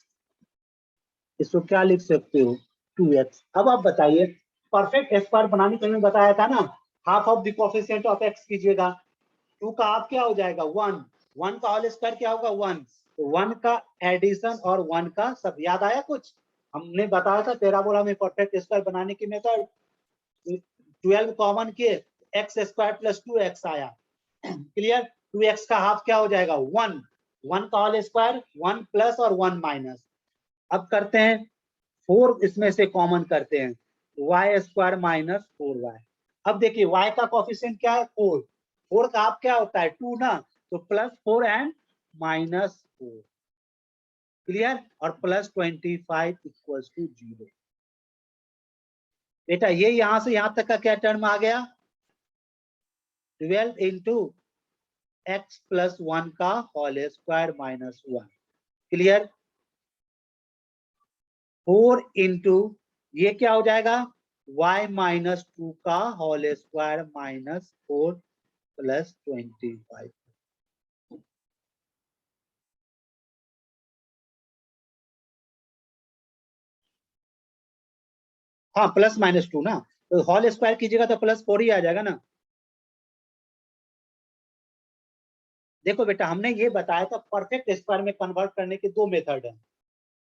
इसको क्या लिख सकते हो 2x। अब आप बताइए परफेक्ट स्क्वायर बनाने के लिए बताया था ना, half of the coefficient of x कीजिएगा, 2 का हाफ क्या हो जाएगा 1, 1 का होल स्क्वायर क्या होगा 1, तो 1 का एडिशन और 1 का सब। याद आया कुछ हमने बताया था पैराबोला में परफेक्ट स्क्वायर बनाने की मेथड, 12 कॉमन किए x स्क्वायर प्लस 2x आया। क्लियर, 2x का हाफ क्या हो जाएगा 1, 1 का होल स्क्वायर 1 प्लस और 1 माइनस। अब करते हैं 4 इसमें से कॉमन करते हैं, y स्क्वायर माइनस 4y। अब देखिए y का कोफिशिएंट क्या है 4, 4 का हाफ क्या होता है 2 ना, तो प्लस 4 एंड माइनस 4। क्लियर, और प्लस 25 इक्वल्स टू 0। बेटा ये यहां से यहां तक का क्या टर्म आ गया 12 इंटू एक्स प्लस 1 का whole square minus 1। Clear, 4 into ये क्या हो जाएगा y माइनस 2 का होल स्क्वायर माइनस 4 प्लस 25। हाँ प्लस माइनस 2 ना, तो होल स्क्वायर कीजिएगा तो प्लस 4 ही आ जाएगा ना। देखो बेटा हमने ये बताया था परफेक्ट स्क्वायर में कन्वर्ट करने के दो मेथड है।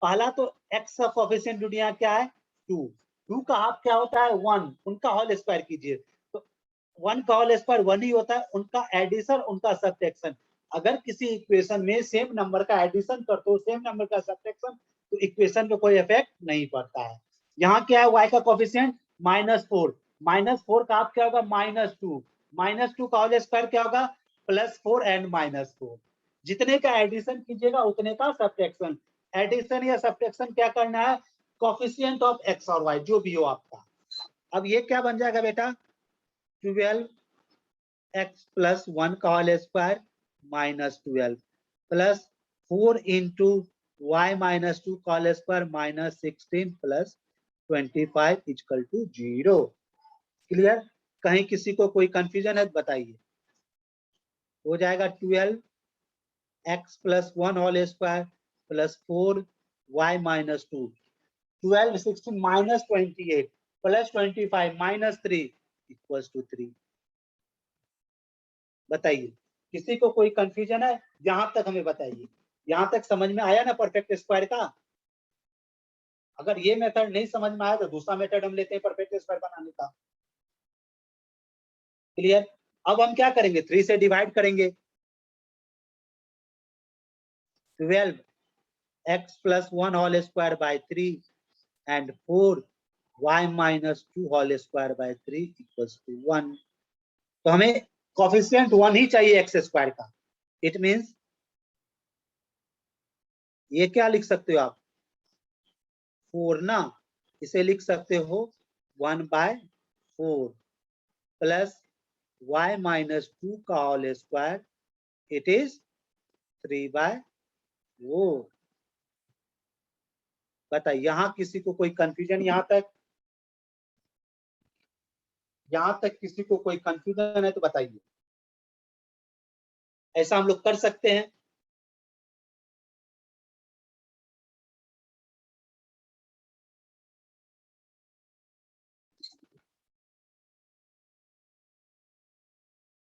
पहला तो x का कोएफिशिएंट दुनिया क्या है 2, 2 का हाफ क्या होता है 1, उनका होल स्क्वायर कीजिए तो 1 का होल स्क्वायर 1 ही होता है, उनका एडिशन उनका सब्ट्रैक्शन। अगर किसी इक्वेशन में सेम नंबर का एडिशन करते हो सेम नंबर का सब्ट्रैक्शन, तो इक्वेशन पे कोई इफेक्ट नहीं पड़ता है। यहाँ क्या है y का कोएफिशिएंट -4, -4 का हाफ क्या होगा -2, -2 का होल स्क्वायर क्या होगा +4 एंड -4। जितने का एडिशन कीजिएगा उतने का सब्ट्रैक्शन। एडिशन या सब्ट्रैक्शन क्या करना है कोएफिशिएंट ऑफ x और y जो भी हो आपका। अब ये क्या बन जाएगा बेटा 12x प्लस 1 का whole square minus 12 plus 4 into y minus 2 का whole square minus 16 plus 25 equal to 0। Clear, कहीं किसी को कोई कंफ्यूजन है बताइए। हो जाएगा 12x plus 1 whole square plus 4y minus 2, 12 16 minus 28 plus 25 minus 3 equals to 3। बताइए किसी को कोई कंफ्यूजन है, यहां तक हमें बताइए। यहां तक समझ में आया ना परफेक्ट स्क्वायर का। अगर ये मेथड नहीं समझ में आया तो दूसरा मेथड हम लेते हैं परफेक्ट स्क्वायर बनाने का। क्लियर, अब हम क्या करेंगे 3 से डिवाइड करेंगे, 12x plus 1 whole square by 3 and 4y minus 2 whole square by 3 equals to 1। तो हमें कोएफिशिएंट 1 ही चाहिए एक्स स्क्वायर का। इट मींस ये क्या लिख सकते हो आप 4 ना, इसे लिख सकते हो 1/4 प्लस y माइनस 2 का होल स्क्वायर इट इज 3/4। बताइए यहां किसी को कोई कंफ्यूजन, यहां तक किसी को कोई कंफ्यूजन है तो बताइए। ऐसा हम लोग कर सकते हैं।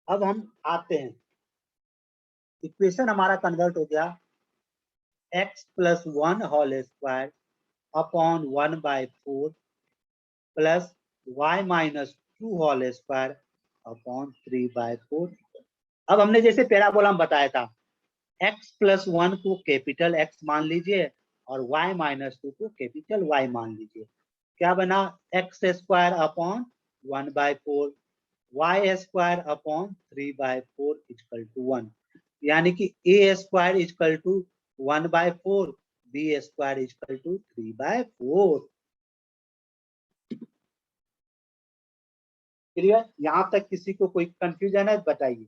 अब हम आते हैं, इक्वेशन हमारा कन्वर्ट हो गया x plus 1 whole square upon 1/4 plus y minus 2 whole square upon 3/4। अब हमने जैसे पैराबोला में बताया था x प्लस 1 को कैपिटल x मान लीजिए और y माइनस 2 को कैपिटल y मान लीजिए। क्या बना x square upon 1/4, y square upon 3/4 equal to 1, यानी कि a square equal to 1/4, b square equal to 3/4। Clear? यहां तक किसी को कोई कंफ्यूजन है बताइए।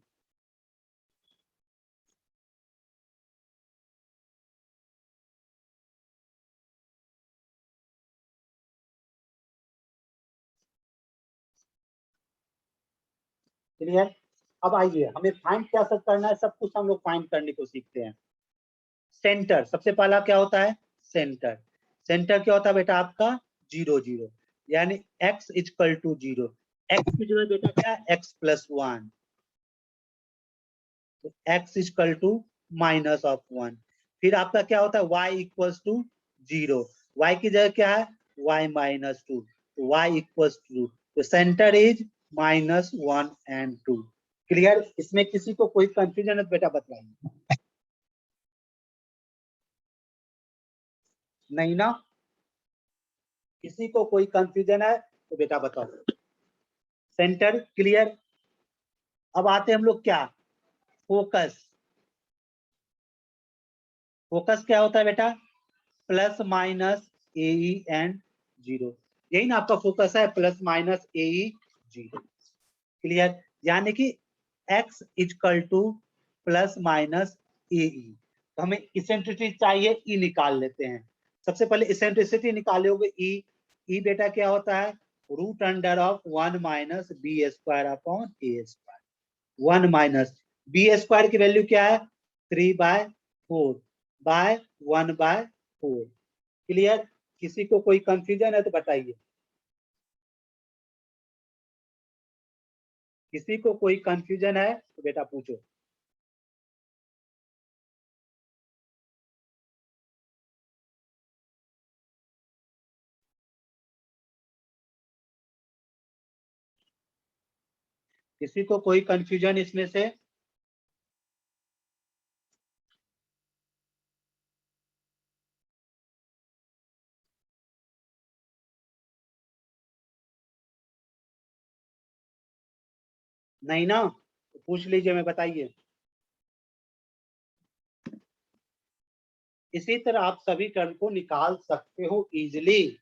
क्लियर? अब आइए, हमें फाइंड क्या सब करना है, सब कुछ हम लोग फाइंड करने को सीखते हैं। सेंटर सबसे पहला क्या होता है? सेंटर। सेंटर क्या होता है बेटा आपका? 0 0, यानी x इक्वल टू 0। x की जगह बेटा क्या है? x प्लस 1, तो x equal to minus of 1। फिर आपका क्या होता है? y इक्वल्स टू 0, y की जगह क्या है? y माइनस 2, तो y इक्वल्स टू 2, तो सेंटर इज -1 and 2। क्लियर? इसमें किसी को कोई कंफ्यूजन है तो बेटा बताइए। नहीं ना? किसी को कोई कंफ्यूजन है तो बेटा बताओ। Centre clear. अब आते हम लोग क्या? फोकस। फोकस क्या होता है बेटा? प्लस माइनस ए एंड 0, यही ना आपका फोकस है, प्लस माइनस ए 0। क्लियर? यानी कि x equal to plus minus a, तो हमें इसेंट्रिसिटी चाहिए, ई निकाल लेते हैं। सबसे पहले इसेंट्रिसिटी निकालोगे ई, ई बेटा क्या होता है? Root under of 1 minus b square upon A square. 1 minus b square की वैल्यू क्या है? 3/4 बाय 1/4। क्लियर? किसी को कोई कंफ्यूजन है तो बताइए। किसी को कोई कंफ्यूजन है तो बेटा पूछो। किसी को कोई कंफ्यूजन इसमें से? नहीं ना? तो पूछ लीजिए, मैं बताइए। इसी तरह आप सभी टर्म को निकाल सकते हो इजिली।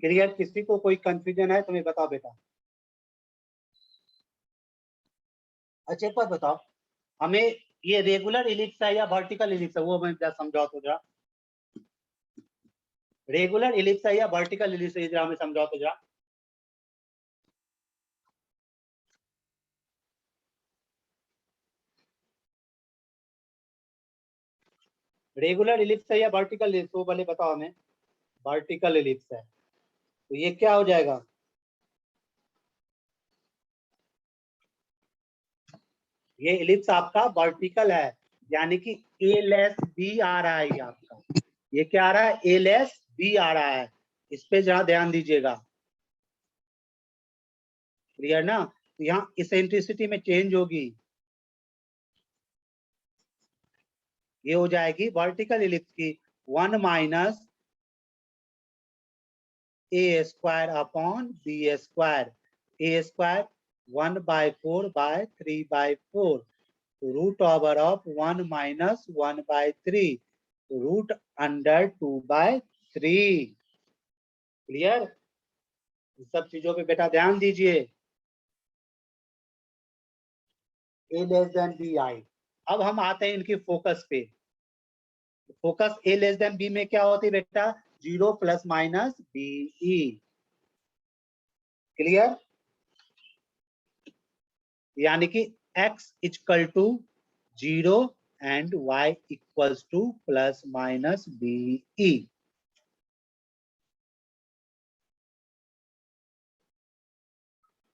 क्लियर? किसी को कोई कंफ्यूजन है तो मैं बताओ बेटा। अच्छा एक बात बताओ, हमें ये रेगुलर इलिप्स है या वर्टिकल इलिप्स है, वो मैं जरा समझाओ तो जरा। रेगुलर इलिप्स है या वर्टिकल इलिप्स है, जरा हमें समझाओ तो जरा। रेगुलर इलिप्स है या वर्टिकल इलिप्स, वो पहले बताओ हमें। वर्टिकल इलिप्स है, तो ये क्या हो जाएगा? ये इलिप्स आपका वर्टिकल है, यानी कि ए लेस बी आ रहा है ये आपका। ये क्या आ रहा है? ए लेस बी आ रहा है। इस पे जरा ध्यान दीजिएगा। क्लियर ना? तो यहाँ इसेंट्रिसिटी में चेंज होगी, ये हो जाएगी वर्टिकल इलिप्स की 1 minus a square upon B square. A square 1/4/3/4, root over of 1 minus 1/3, root under 2/3। Clear? सब चीजों पे बेटा ध्यान दीजिए। ए लेस देन बी आई। अब हम आते हैं इनकी फोकस पे। Focus a less than b में क्या होती है बेटा? 0 plus minus b e. Clear? यानी कि x equal to 0 and y equals to plus minus b e.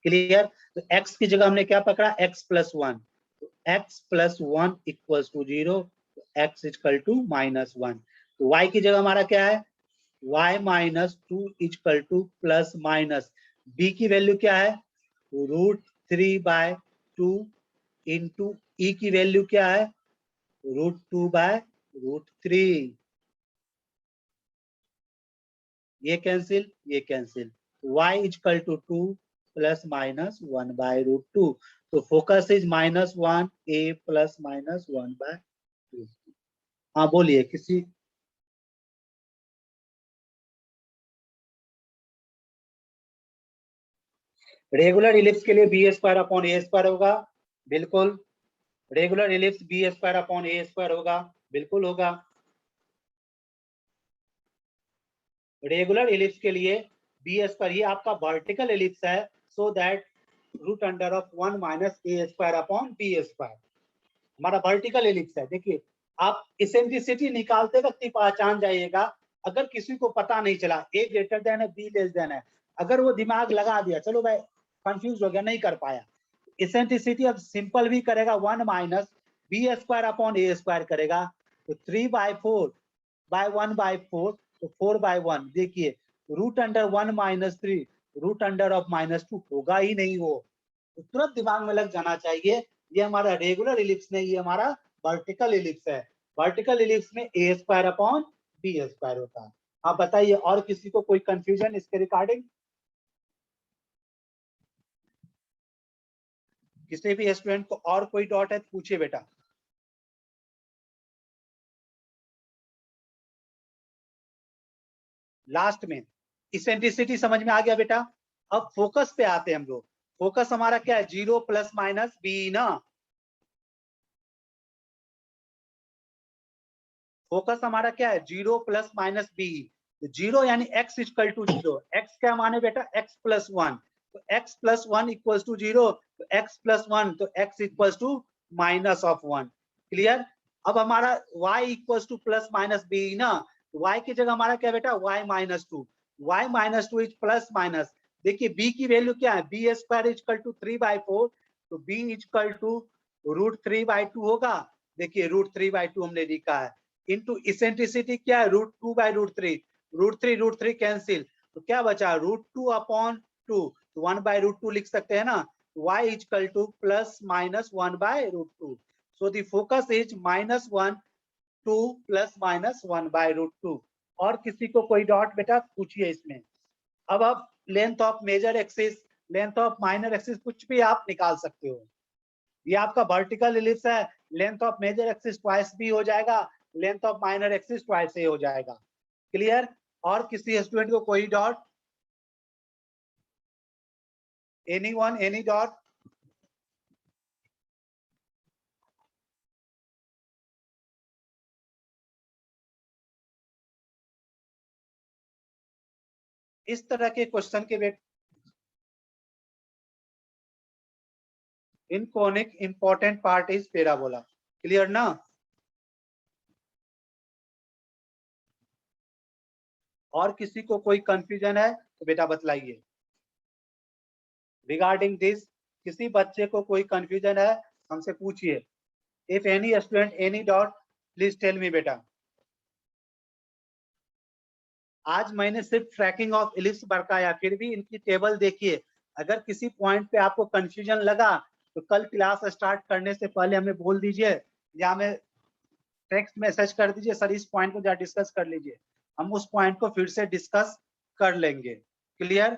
Clear? तो x की जगह हमने क्या पकड़ा? x प्लस 1, तो x plus 1 equals to 0, x equal to -1। तो y की जगह हमारा क्या है? y minus 2 equal to plus minus b की वैल्यू क्या है √3/2 इंटू e की वैल्यू क्या है √2/√3। ये cancel y equal to 2 plus minus 1/√2। तो फोकस इज -1 a प्लस माइनस 1/2। हाँ बोलिए किसी रेगुलर इलिप्स के लिए बी स्क्वायर अपॉन ए स्क्वायर होगा, बिल्कुल। Regular ellipse b square upon ए स्क्वायर होगा, बिल्कुल होगा। रेगुलर इलिप्स के लिए बी स्क्वायर, ये आपका वर्टिकल इलिप्स है, so that root under of 1 minus a square upon B square हमारा वर्टिकल इलिप्स है। देखिए आप इसेंट्रिसिटी निकालते वक्त ही पहचान जाइएगा, अगर किसी को पता नहीं चला ए ग्रेटर देन है बी लेस देन है, अगर वो दिमाग लगा दिया चलो भाई कंफ्यूज हो गया नहीं कर पाया, इसेंट्रिसिटी अब सिंपल भी करेगा 1 माइनस बी स्क्वायर अपॉन ए स्क्वायर करेगा, तो 3/4/1/4 तो 4/1। देखिए root under 1 minus 3 root under of -2 होगा ही नहीं वो, तो तुरंत दिमाग में लग जाना चाहिए ये हमारा रेगुलर इलिप्स नहीं, ये हमारा वर्टिकल इलिप्स है। वर्टिकल इलिप्स में ए स्क्वायर अपॉन बी स्क्वायर होता है। आप बताइए और किसी को कोई कंफ्यूजन इसके रिगार्डिंग? किसी भी स्टूडेंट को और कोई डाउट है तो पूछिए बेटा। लास्ट में इसेंट्रिसिटी समझ में आ गया बेटा। अब फोकस पे आते हैं हम लोग। फोकस हमारा क्या है 0 प्लस माइनस बी ना, फोकस हमारा क्या है 0 प्लस माइनस बी। जीरो यानी x इक्वल टू 0, x क्या माने बेटा x प्लस 1, तो x प्लस 1 इक्वल्स टू 0, तो x प्लस 1 तो x equals to minus of 1। Clear? अब हमारा y equals to plus minus b ना, y की जगह हमारा क्या बेटा y minus 2, y minus 2 is plus minus. देखिए b की वैल्यू क्या है बी स्क्वायर इक्वल टू 3/4, तो b इक्वल टू √3/2 होगा। देखिए √3/2 हमने लिखा है, इंटू इसेंट्रिसिटी क्या है √2/√3, √3 कैंसिल, तो क्या बचा √2 अपॉन 2, तो 1/√2 लिख सकते हैं ना, y equal to plus minus 1/√2। So the focus is -1 2 plus minus 1/√2। और किसी को कोई डॉट बेटा पूछिए इसमें। अब आप length of major axis, length of minor axis कुछ भी आप निकाल सकते हो। ये आपका वर्टिकल इलिप्स है, length of major axis twice भी हो जाएगा, length of minor axis twice ही हो जाएगा। क्लियर? और किसी स्टूडेंट को कोई डॉट? Anyone any dot? इस तरह के क्वेश्चन के but in conic important part is parabola. Clear ना? और किसी को कोई कंफ्यूजन है तो बेटा बतलाइए रिगार्डिंग दिस। किसी बच्चे को कोई कंफ्यूजन है हमसे पूछिए। If any student any doubt please tell me बेटा। आज मैंने सिर्फ ट्रैकिंग ऑफ इलिप्स बरकाया, फिर भी इनकी टेबल देखिए। अगर किसी पॉइंट पे आपको कंफ्यूजन लगा तो कल क्लास स्टार्ट करने से पहले हमें बोल दीजिए या हमें टेक्स्ट मैसेज कर दीजिए, सर इस पॉइंट को जरा डिस्कस कर लीजिए, हम उस पॉइंट को फिर से डिस्कस कर लेंगे। क्लियर?